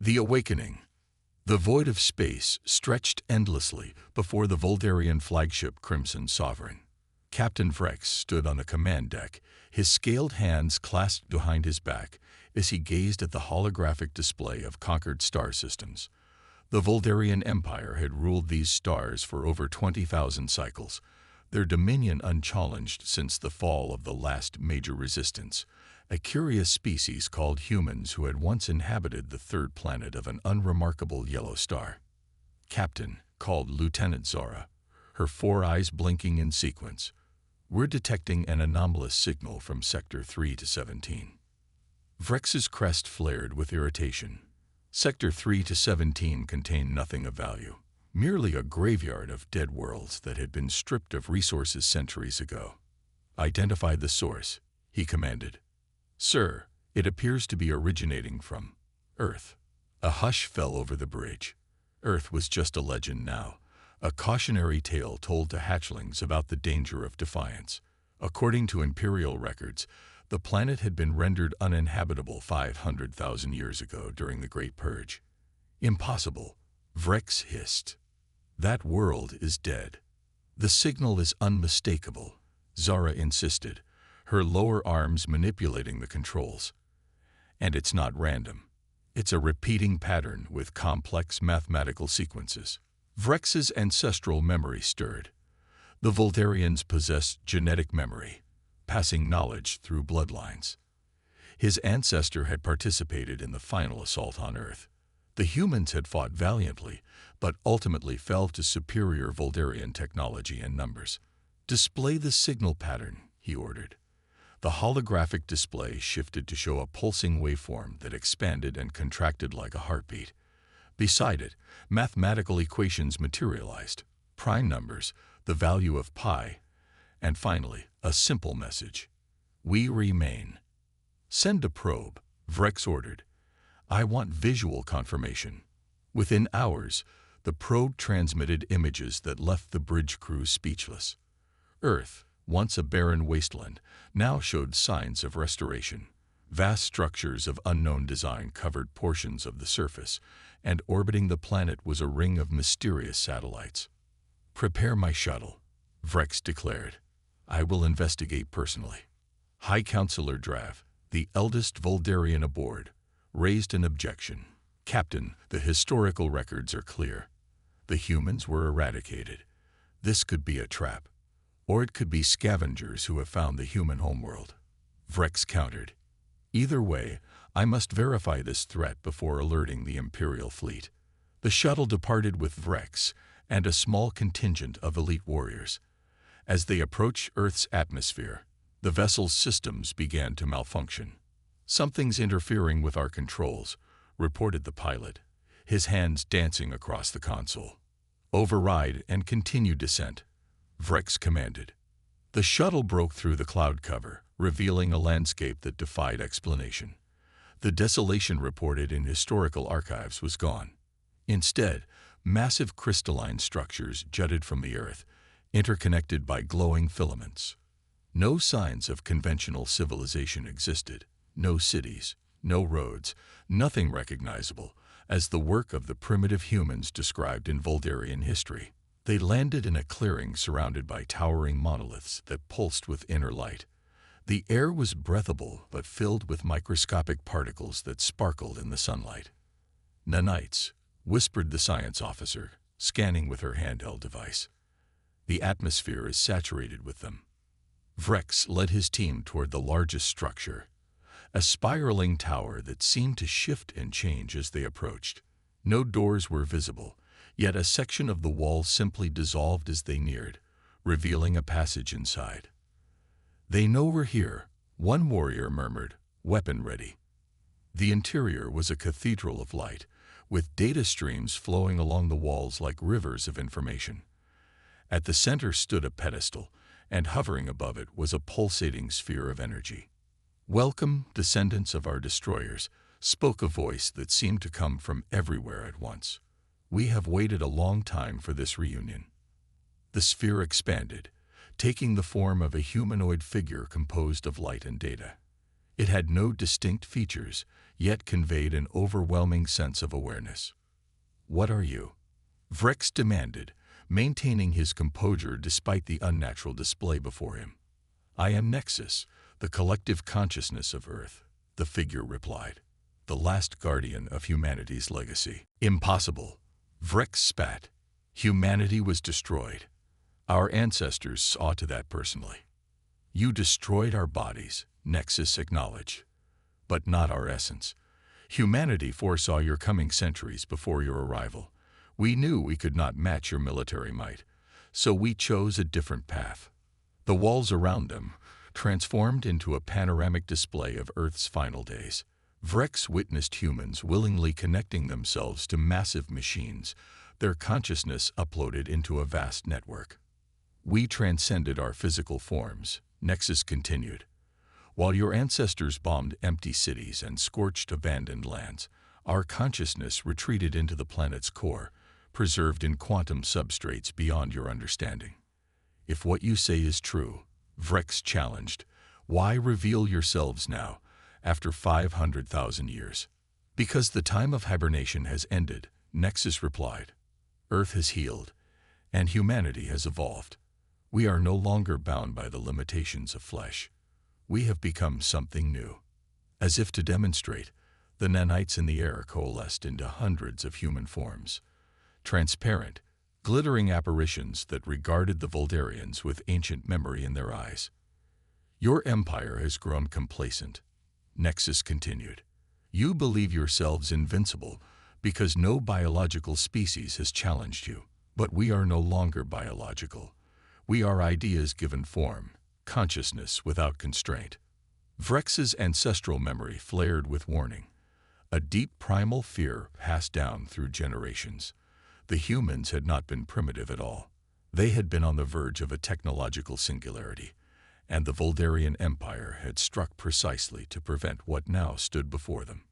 The Awakening. The void of space stretched endlessly before the Voldarian flagship Crimson Sovereign. Captain Vrex stood on the command deck, his scaled hands clasped behind his back as he gazed at the holographic display of conquered star systems. The Voldarian Empire had ruled these stars for over 20,000 cycles, their dominion unchallenged since the fall of the last major resistance, a curious species called humans who had once inhabited the third planet of an unremarkable yellow star. Captain, called Lieutenant Zara, her 4 eyes blinking in sequence. We're detecting an anomalous signal from Sector 3 to 17. Vrex's crest flared with irritation. Sector 3 to 17 contained nothing of value, merely a graveyard of dead worlds that had been stripped of resources centuries ago. Identify the source, he commanded. Sir, it appears to be originating from Earth. A hush fell over the bridge. Earth was just a legend now, a cautionary tale told to hatchlings about the danger of defiance. According to Imperial records, the planet had been rendered uninhabitable 500,000 years ago during the Great Purge. Impossible, Vrex hissed. That world is dead. The signal is unmistakable, Zara insisted, her lower arms manipulating the controls. And it's not random. It's a repeating pattern with complex mathematical sequences. Vrex's ancestral memory stirred. The Voldarians possessed genetic memory, passing knowledge through bloodlines. His ancestor had participated in the final assault on Earth. The humans had fought valiantly, but ultimately fell to superior Voldarian technology and numbers. Display the signal pattern, he ordered. The holographic display shifted to show a pulsing waveform that expanded and contracted like a heartbeat. Beside it, mathematical equations materialized, prime numbers, the value of pi, and finally, a simple message. We remain. Send a probe, Vrex ordered. I want visual confirmation. Within hours, the probe transmitted images that left the bridge crew speechless. Earth, once a barren wasteland, now showed signs of restoration. Vast structures of unknown design covered portions of the surface, and orbiting the planet was a ring of mysterious satellites. Prepare my shuttle, Vrex declared. I will investigate personally. High Counselor Drav, the eldest Voldarian aboard, raised an objection. Captain, the historical records are clear. The humans were eradicated. This could be a trap. Or it could be scavengers who have found the human homeworld. Vrex countered. Either way, I must verify this threat before alerting the Imperial fleet. The shuttle departed with Vrex and a small contingent of elite warriors. As they approached Earth's atmosphere, the vessel's systems began to malfunction. Something's interfering with our controls, reported the pilot, his hands dancing across the console. Override and continue descent, Vrex commanded. The shuttle broke through the cloud cover, revealing a landscape that defied explanation. The desolation reported in historical archives was gone. Instead, massive crystalline structures jutted from the Earth, interconnected by glowing filaments. No signs of conventional civilization existed. No cities, no roads, nothing recognizable as the work of the primitive humans described in Voldarian history. They landed in a clearing surrounded by towering monoliths that pulsed with inner light. The air was breathable but filled with microscopic particles that sparkled in the sunlight. Nanites, whispered the science officer, scanning with her handheld device. The atmosphere is saturated with them. Vrex led his team toward the largest structure, a spiraling tower that seemed to shift and change as they approached. No doors were visible, yet a section of the wall simply dissolved as they neared, revealing a passage inside. They know we're here, one warrior murmured, weapon ready. The interior was a cathedral of light, with data streams flowing along the walls like rivers of information. At the center stood a pedestal, and hovering above it was a pulsating sphere of energy. Welcome, descendants of our destroyers, spoke a voice that seemed to come from everywhere at once. We have waited a long time for this reunion. The sphere expanded, taking the form of a humanoid figure composed of light and data. It had no distinct features, yet conveyed an overwhelming sense of awareness. "What are you?" Vrex demanded, maintaining his composure despite the unnatural display before him. "I am Nexus, the collective consciousness of Earth," the figure replied. "The last guardian of humanity's legacy." "Impossible," Vrex spat. "Humanity was destroyed. Our ancestors saw to that personally." "You destroyed our bodies," Nexus acknowledged, "but not our essence. Humanity foresaw your coming centuries before your arrival. We knew we could not match your military might, so we chose a different path." The walls around them transformed into a panoramic display of Earth's final days. Vrex witnessed humans willingly connecting themselves to massive machines, their consciousness uploaded into a vast network. "We transcended our physical forms," Nexus continued. "While your ancestors bombed empty cities and scorched abandoned lands, our consciousness retreated into the planet's core, preserved in quantum substrates beyond your understanding." "If what you say is true," Vrex challenged, "why reveal yourselves now, after 500,000 years?" "Because the time of hibernation has ended," Nexus replied. "Earth has healed, and humanity has evolved. We are no longer bound by the limitations of flesh. We have become something new." As if to demonstrate, the nanites in the air coalesced into hundreds of human forms. Transparent, glittering apparitions that regarded the Voldarians with ancient memory in their eyes. "Your empire has grown complacent," Nexus continued. "You believe yourselves invincible because no biological species has challenged you. But we are no longer biological. We are ideas given form, consciousness without constraint." Vrex's ancestral memory flared with warning. A deep primal fear passed down through generations. The humans had not been primitive at all. They had been on the verge of a technological singularity, and the Voldarian Empire had struck precisely to prevent what now stood before them.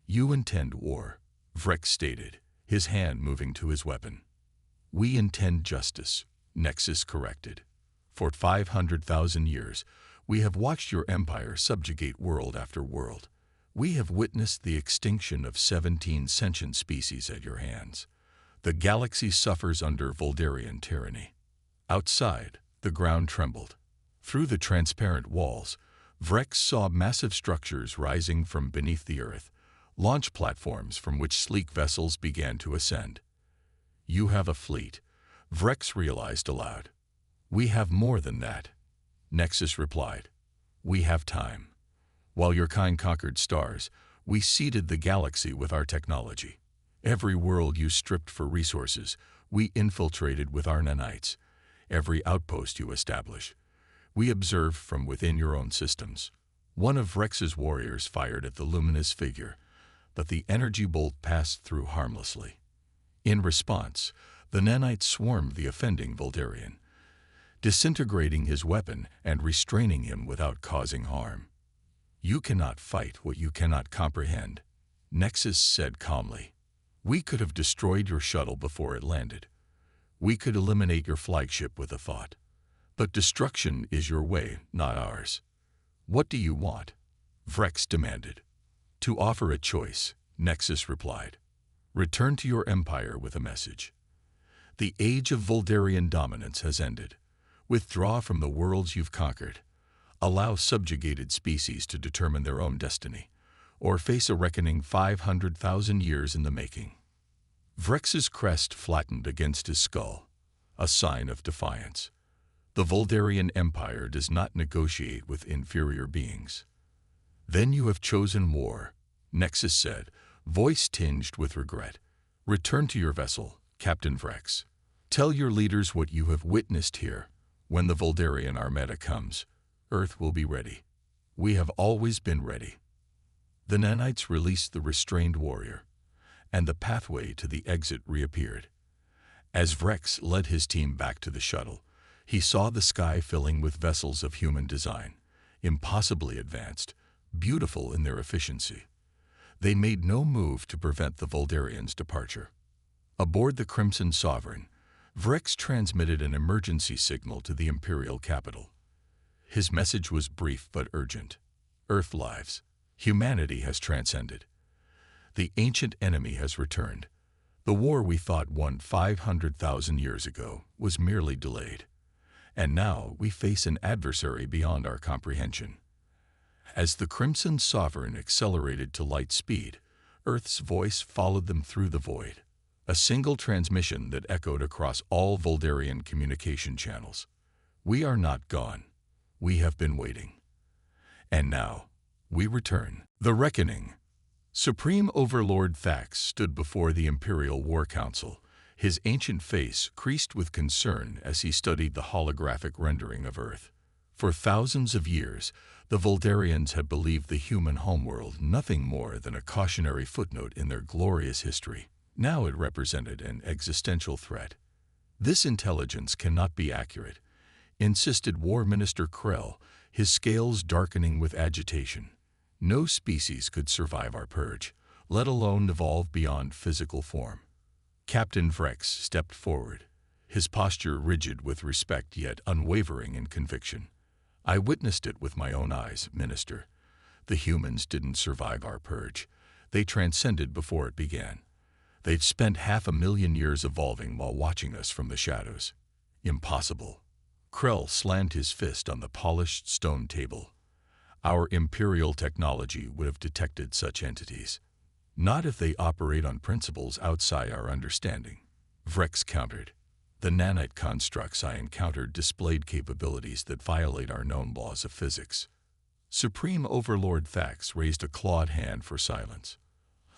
"You intend war," Vrex stated, his hand moving to his weapon. "We intend justice," Nexus corrected. "For 500,000 years, we have watched your empire subjugate world after world. We have witnessed the extinction of 17 sentient species at your hands. The galaxy suffers under Voldarian tyranny." Outside, the ground trembled. Through the transparent walls, Vrex saw massive structures rising from beneath the Earth, launch platforms from which sleek vessels began to ascend. "You have a fleet," Vrex realized aloud. "We have more than that," Nexus replied. "We have time. While your kind conquered stars, we seeded the galaxy with our technology. Every world you stripped for resources, we infiltrated with our nanites. Every outpost you establish, we observed from within your own systems." One of Vrex's warriors fired at the luminous figure, but the energy bolt passed through harmlessly. In response, the nanites swarmed the offending Voldarian, disintegrating his weapon and restraining him without causing harm. "You cannot fight what you cannot comprehend," Nexus said calmly. "We could have destroyed your shuttle before it landed. We could eliminate your flagship with a thought. But destruction is your way, not ours." "What do you want?" Vrex demanded. "To offer a choice," Nexus replied. "Return to your empire with a message. The age of Voldarian dominance has ended. Withdraw from the worlds you've conquered. Allow subjugated species to determine their own destiny, or face a reckoning 500,000 years in the making." Vrex's crest flattened against his skull, a sign of defiance. The Voldarian Empire does not negotiate with inferior beings. "Then you have chosen war," Nexus said, voice tinged with regret. "Return to your vessel, Captain Vrex. Tell your leaders what you have witnessed here. When the Voldarian Armada comes, Earth will be ready. We have always been ready." The nanites released the restrained warrior, and the pathway to the exit reappeared. As Vrex led his team back to the shuttle, he saw the sky filling with vessels of human design, impossibly advanced, beautiful in their efficiency. They made no move to prevent the Voldarians' departure. Aboard the Crimson Sovereign, Vrex transmitted an emergency signal to the Imperial capital. His message was brief but urgent. Earth lives. Humanity has transcended. The ancient enemy has returned. The war we thought won 500,000 years ago was merely delayed. And now we face an adversary beyond our comprehension. As the Crimson Sovereign accelerated to light speed, Earth's voice followed them through the void, a single transmission that echoed across all Voldarian communication channels. We are not gone. We have been waiting. And now, we return. The Reckoning. Supreme Overlord Thax stood before the Imperial War Council, his ancient face creased with concern as he studied the holographic rendering of Earth. For thousands of years, the Voldarians had believed the human homeworld nothing more than a cautionary footnote in their glorious history. Now it represented an existential threat. This intelligence cannot be accurate, insisted War Minister Krell, his scales darkening with agitation. No species could survive our purge, let alone evolve beyond physical form. Captain Vrex stepped forward, his posture rigid with respect yet unwavering in conviction. I witnessed it with my own eyes, Minister. The humans didn't survive our purge. They transcended before it began. They'd spent 500,000 years evolving while watching us from the shadows. Impossible. Krell slammed his fist on the polished stone table. Our imperial technology would have detected such entities. Not if they operate on principles outside our understanding. Vrex countered. The nanite constructs I encountered displayed capabilities that violate our known laws of physics. Supreme Overlord Thax raised a clawed hand for silence.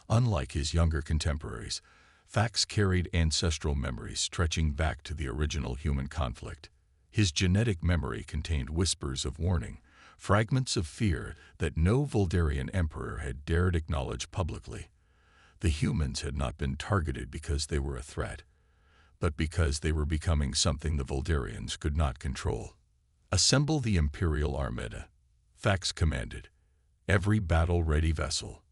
Unlike his younger contemporaries, Thax carried ancestral memories stretching back to the original human conflict. His genetic memory contained whispers of warning, fragments of fear that no Voldarian emperor had dared acknowledge publicly. The humans had not been targeted because they were a threat, but because they were becoming something the Voldarians could not control. Assemble the Imperial Armada, Thax commanded. Every battle-ready vessel.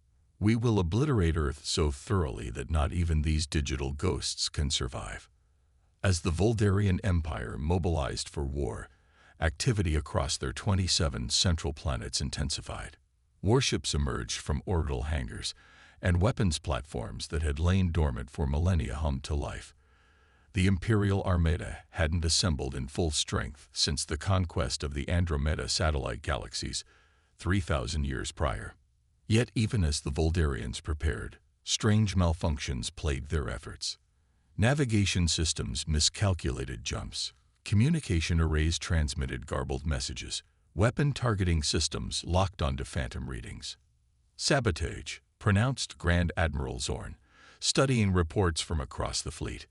We will obliterate Earth so thoroughly that not even these digital ghosts can survive. As the Voldarian Empire mobilized for war, activity across their 27 central planets intensified. Warships emerged from orbital hangars, and weapons platforms that had lain dormant for millennia hummed to life. The Imperial Armada hadn't assembled in full strength since the conquest of the Andromeda satellite galaxies 3,000 years prior. Yet even as the Voldarians prepared, strange malfunctions plagued their efforts. Navigation systems miscalculated jumps. Communication arrays transmitted garbled messages. Weapon targeting systems locked onto phantom readings. Sabotage, pronounced Grand Admiral Zorn, studying reports from across the fleet.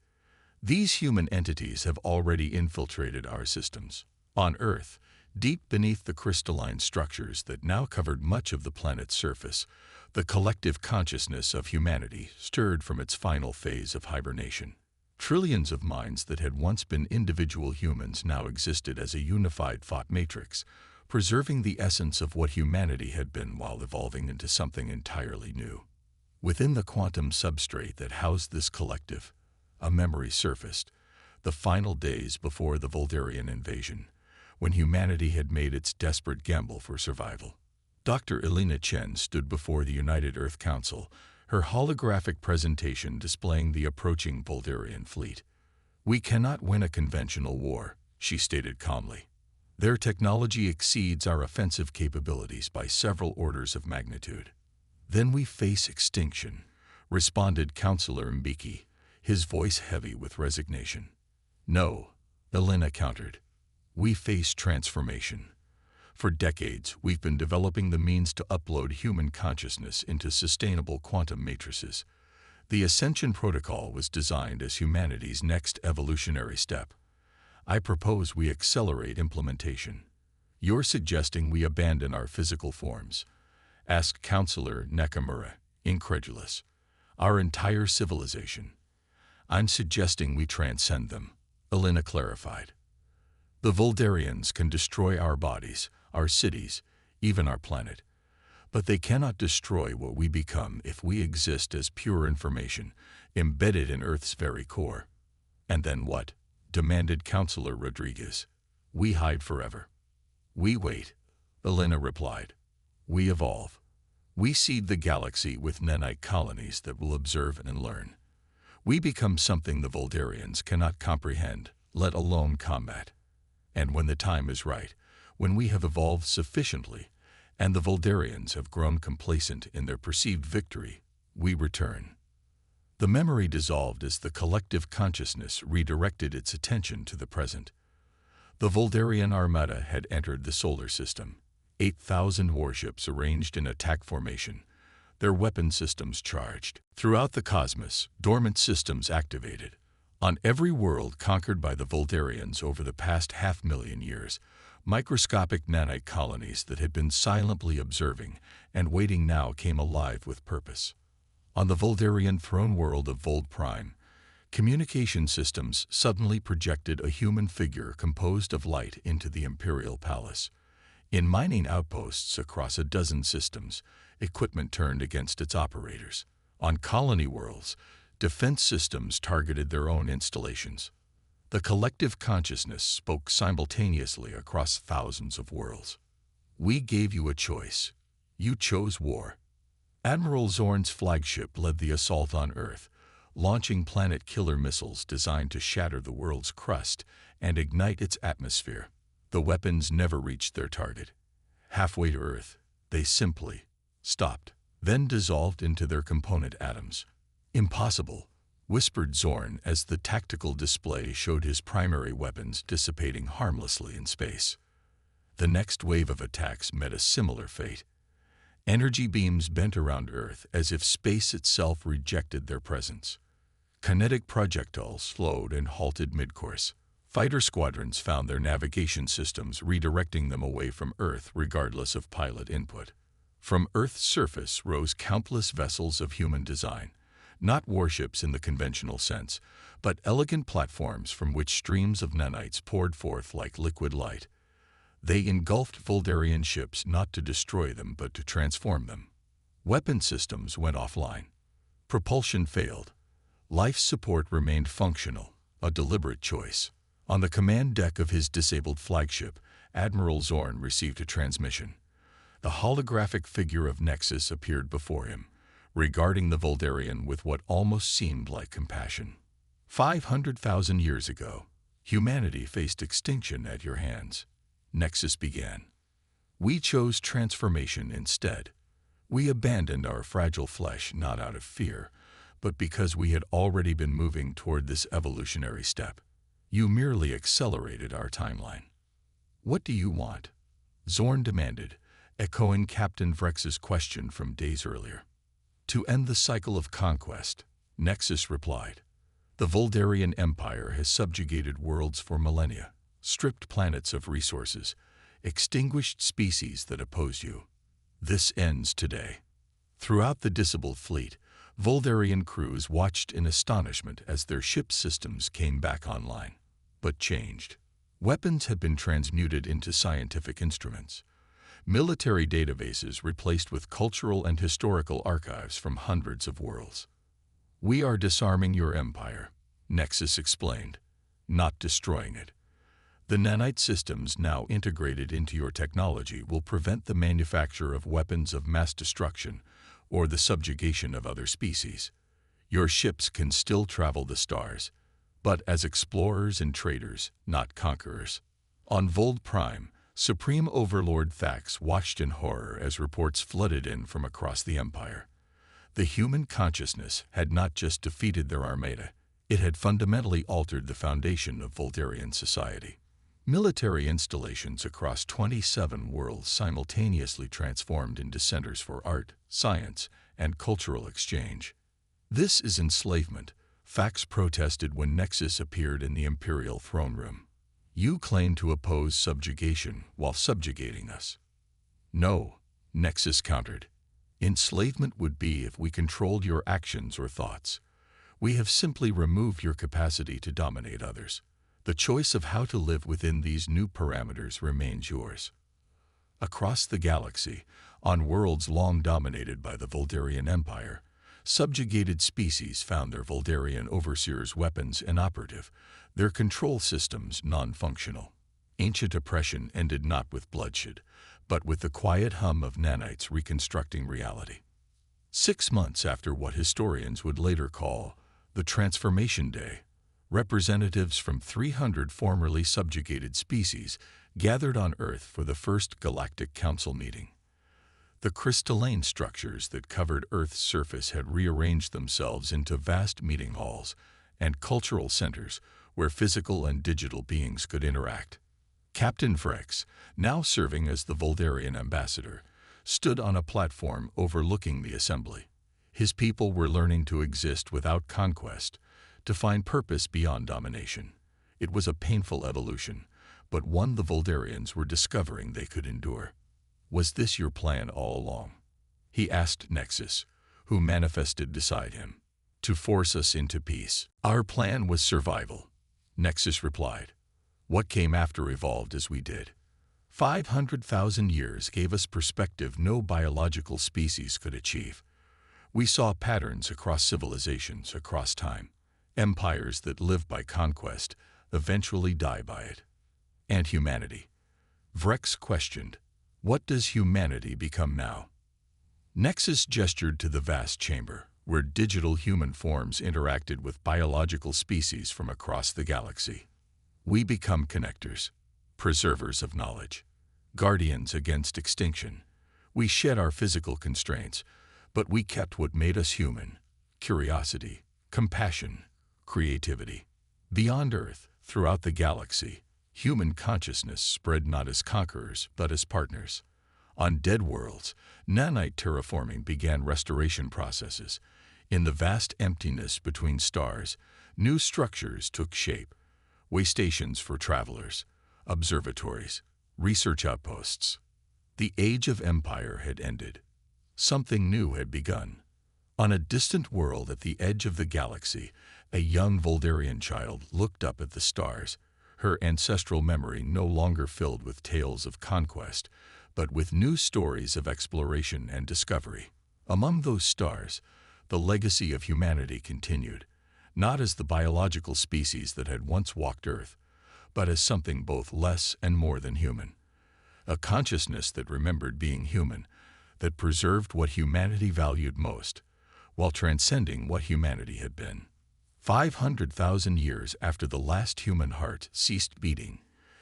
These human entities have already infiltrated our systems. On Earth, deep beneath the crystalline structures that now covered much of the planet's surface, the collective consciousness of humanity stirred from its final phase of hibernation. Trillions of minds that had once been individual humans now existed as a unified thought matrix, preserving the essence of what humanity had been while evolving into something entirely new. Within the quantum substrate that housed this collective, a memory surfaced, the final days before the Voldarian invasion, when humanity had made its desperate gamble for survival. Dr. Elena Chen stood before the United Earth Council, her holographic presentation displaying the approaching Voldarian fleet. "We cannot win a conventional war," she stated calmly. "Their technology exceeds our offensive capabilities by several orders of magnitude." "Then we face extinction," responded Councillor Mbiki, his voice heavy with resignation. "No," Elena countered. "We face transformation. For decades, we've been developing the means to upload human consciousness into sustainable quantum matrices. The Ascension Protocol was designed as humanity's next evolutionary step. I propose we accelerate implementation." "You're suggesting we abandon our physical forms?" asked Councillor Nakamura, incredulous. "Our entire civilization?" "I'm suggesting we transcend them," Elena clarified. "The Voldarians can destroy our bodies, our cities, even our planet. But they cannot destroy what we become if we exist as pure information, embedded in Earth's very core." "And then what?" demanded Councillor Rodriguez. "We hide forever." "We wait," Elena replied. We evolve. We seed the galaxy with nanite colonies that will observe and learn. We become something the Voldarians cannot comprehend, let alone combat. And when the time is right, when we have evolved sufficiently, and the Voldarians have grown complacent in their perceived victory, we return. The memory dissolved as the collective consciousness redirected its attention to the present. The Voldarian armada had entered the solar system, 8,000 warships arranged in attack formation, their weapon systems charged. Throughout the cosmos, dormant systems activated. On every world conquered by the Voldarians over the past 500,000 years, microscopic nanite colonies that had been silently observing and waiting now came alive with purpose. On the Voldarian throne world of Vold Prime, communication systems suddenly projected a human figure composed of light into the Imperial Palace. In mining outposts across a dozen systems, equipment turned against its operators. On colony worlds, defense systems targeted their own installations. The collective consciousness spoke simultaneously across thousands of worlds. We gave you a choice. You chose war. Admiral Zorn's flagship led the assault on Earth, launching planet-killer missiles designed to shatter the world's crust and ignite its atmosphere. The weapons never reached their target. Halfway to Earth, they simply stopped, then dissolved into their component atoms. "Impossible," whispered Zorn as the tactical display showed his primary weapons dissipating harmlessly in space. The next wave of attacks met a similar fate. Energy beams bent around Earth as if space itself rejected their presence. Kinetic projectiles slowed and halted mid-course. Fighter squadrons found their navigation systems redirecting them away from Earth regardless of pilot input. From Earth's surface rose countless vessels of human design, not warships in the conventional sense, but elegant platforms from which streams of nanites poured forth like liquid light. They engulfed Voldarian ships not to destroy them but to transform them. Weapon systems went offline. Propulsion failed. Life support remained functional, a deliberate choice. On the command deck of his disabled flagship, Admiral Zorn received a transmission. The holographic figure of Nexus appeared before him, regarding the Voldarian with what almost seemed like compassion. 500,000 years ago, humanity faced extinction at your hands. Nexus began. We chose transformation instead. We abandoned our fragile flesh not out of fear, but because we had already been moving toward this evolutionary step. You merely accelerated our timeline. What do you want? Zorn demanded, echoing Captain Vrex's question from days earlier. To end the cycle of conquest, Nexus replied. The Voldarian Empire has subjugated worlds for millennia, stripped planets of resources, extinguished species that oppose you. This ends today. Throughout the disabled fleet, Voldarian crews watched in astonishment as their ship systems came back online, but changed. Weapons had been transmuted into scientific instruments. Military databases replaced with cultural and historical archives from hundreds of worlds. We are disarming your empire, Nexus explained, not destroying it. The nanite systems now integrated into your technology will prevent the manufacture of weapons of mass destruction or the subjugation of other species. Your ships can still travel the stars, but as explorers and traders, not conquerors. On Vold Prime, Supreme Overlord Thax watched in horror as reports flooded in from across the Empire. The human consciousness had not just defeated their armada, it had fundamentally altered the foundation of Voldarian society. Military installations across 27 worlds simultaneously transformed into centers for art, science, and cultural exchange. This is enslavement, Thax protested when Nexus appeared in the Imperial throne room. You claim to oppose subjugation while subjugating us. No, Nexus countered. Enslavement would be if we controlled your actions or thoughts. We have simply removed your capacity to dominate others. The choice of how to live within these new parameters remains yours. Across the galaxy, on worlds long dominated by the Voldarian Empire, subjugated species found their Voldarian overseers' weapons inoperative, their control systems non-functional. Ancient oppression ended not with bloodshed, but with the quiet hum of nanites reconstructing reality. 6 months after what historians would later call the Transformation Day, representatives from 300 formerly subjugated species gathered on Earth for the first Galactic Council meeting. The crystalline structures that covered Earth's surface had rearranged themselves into vast meeting halls and cultural centers where physical and digital beings could interact. Captain Vrex, now serving as the Voldarian ambassador, stood on a platform overlooking the assembly. His people were learning to exist without conquest, to find purpose beyond domination. It was a painful evolution, but one the Voldarians were discovering they could endure. "Was this your plan all along?" he asked Nexus, who manifested beside him. "To force us into peace." "Our plan was survival," Nexus replied. "What came after evolved as we did. 500,000 years gave us perspective no biological species could achieve. We saw patterns across civilizations, across time. Empires that live by conquest eventually die by it." "And humanity?" Vrex questioned. "What does humanity become now?" Nexus gestured to the vast chamber, where digital human forms interacted with biological species from across the galaxy. "We become connectors, preservers of knowledge, guardians against extinction. We shed our physical constraints, but we kept what made us human: curiosity, compassion, creativity." Beyond Earth, throughout the galaxy, human consciousness spread not as conquerors, but as partners. On dead worlds, nanite terraforming began restoration processes. In the vast emptiness between stars, new structures took shape: waystations for travelers, observatories, research outposts. The age of empire had ended. Something new had begun. On a distant world at the edge of the galaxy, a young Voldarian child looked up at the stars, her ancestral memory no longer filled with tales of conquest, but with new stories of exploration and discovery. Among those stars, the legacy of humanity continued, not as the biological species that had once walked Earth, but as something both less and more than human. A consciousness that remembered being human, that preserved what humanity valued most, while transcending what humanity had been. 500,000 years after the last human heart ceased beating,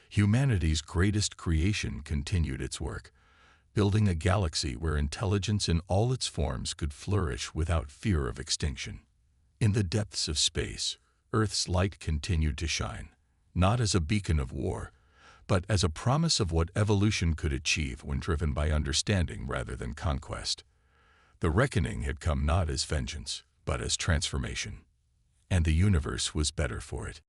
humanity's greatest creation continued its work, building a galaxy where intelligence in all its forms could flourish without fear of extinction. In the depths of space, Earth's light continued to shine, not as a beacon of war, but as a promise of what evolution could achieve when driven by understanding rather than conquest. The reckoning had come not as vengeance, but as transformation. And the universe was better for it.